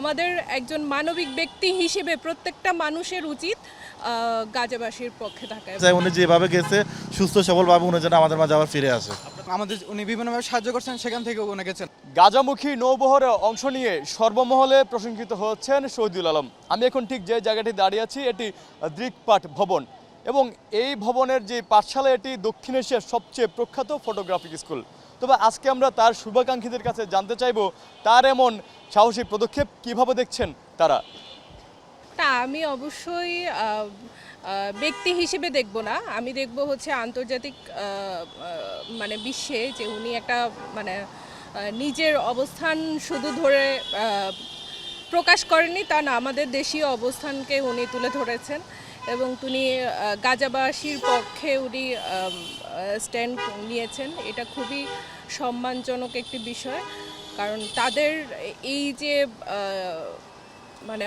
আমাদের একজন মানবিক ব্যক্তি হিসেবে প্রত্যেকটা মানুষের উচিত গাজাবাসীর পক্ষে থাকা। উনি যেভাবে গেছে সুস্থ সবলভাবে উনি যেন আমাদের মাঝে আবার ফিরে আসে। আমাদের উনি বিভিন্নভাবে সাহায্য করছেন, সেখান থেকে উনি গেছেন। গাজামুখী নৌবহরে অংশ নিয়ে সর্বমহলে প্রশংসিত হচ্ছেন শহীদুল আলম। আমি এখন ঠিক যে জায়গাটি দাঁড়িয়ে আছি এটি দৃকপাট ভবন, এবং এই ভবনের যে পাঠশালা এটি দক্ষিণ এশিয়ার সবচেয়ে প্রখ্যাত ফটোগ্রাফিক স্কুল। তবে আজকে আমরা তার শুভাকাঙ্ক্ষীদের কাছে জানতে চাইব তার এমন সাহসী পদক্ষেপ কিভাবে দেখছেন তারা। তা আমি অবশ্যই ব্যক্তি হিসেবে দেখব না, আমি দেখব হচ্ছে আন্তর্জাতিক মানে বিশ্বে যে উনি একটা মানে নিজের অবস্থান শুধু ধরে প্রকাশ করেননি তা না, আমাদের দেশীয় অবস্থানকে উনি তুলে ধরেছেন এবং তিনি গাজাবাসীর পক্ষে উনি স্ট্যান্ড নিয়েছেন। এটা খুবই সম্মানজনক একটি বিষয়, কারণ তাদের এই যে মানে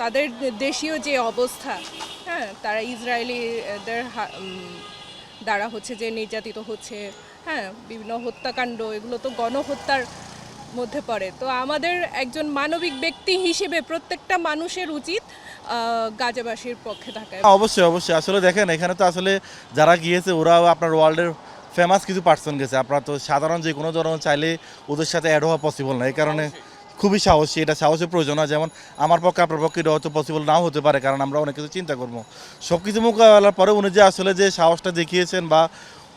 তাদের দেশীয় যে অবস্থা, হ্যাঁ, তারা ইসরায়েলিদের দ্বারা হচ্ছে যে নির্যাতিত হচ্ছে, হ্যাঁ, বিভিন্ন হত্যাকাণ্ড, এগুলো তো গণহত্যার মধ্যে পড়ে। তো আমাদের একজন মানবিক ব্যক্তি হিসেবে প্রত্যেকটা মানুষের উচিত গাজাবাসীর পক্ষে থাকা। অবশ্যই অবশ্যই, আসলে দেখেন এখানে তো আসলে যারা গিয়েছে ওরাও আপনার ওয়ার্ল্ডের ফেমাস কিছু পার্সন গেছে। আপনার তো সাধারণ যে কোনো ধরনের চাইলে ওদের সাথে অ্যাড হওয়া পসিবল না, এই কারণে খুবই সাহসী, এটা সাহসের প্রয়োজন হয়। যেমন আমার পক্ষে আপনার পক্ষে এটা হয়তো পসিবল নাও হতে পারে, কারণ আমরা অনেক কিছু চিন্তা করবো। সব কিছু মোকাবেলার পরে উনি যে আসলে যে সাহসটা দেখিয়েছেন বা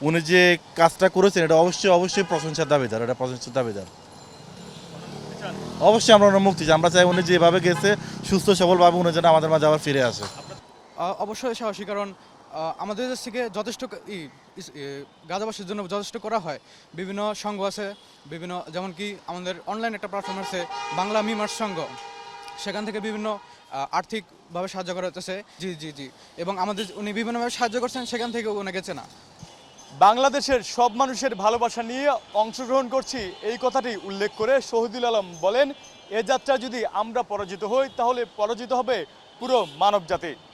উনি যে কাজটা করেছেন এটা অবশ্যই অবশ্যই প্রশংসার দাবিদার, এটা প্রশংসার দাবিদার। অবশ্যই আমরা মুক্তি চাই, আমরা চাই উনি যেভাবে গেছে সুস্থ সবলভাবে উনি যেন আমাদের মাঝে আবার ফিরে আসে। অবশ্যই সাহসী, কারণ আমাদের দেশ থেকে যথেষ্ট গাজাবাসীর জন্য যথেষ্ট করা হয়। বিভিন্ন সংঘ আছে, বিভিন্ন, যেমন কি আমাদের অনলাইন একটা প্ল্যাটফর্ম আছে বাংলা মিমার্স সংঘ, সেখান থেকে বিভিন্ন আর্থিকভাবে সাহায্য করা হতেছে। জি জি জি, এবং আমাদের উনি বিভিন্নভাবে সাহায্য করছেন, সেখান থেকে উনি গেছে না। বাংলাদেশের সব মানুষের ভালোবাসা নিয়ে অংশগ্রহণ করছি, এই কথাটি উল্লেখ করে শহীদুল আলম বলেন, এ যাত্রা যদি আমরা পরাজিত হই তাহলে পরাজিত হবে পুরো মানবজাতি।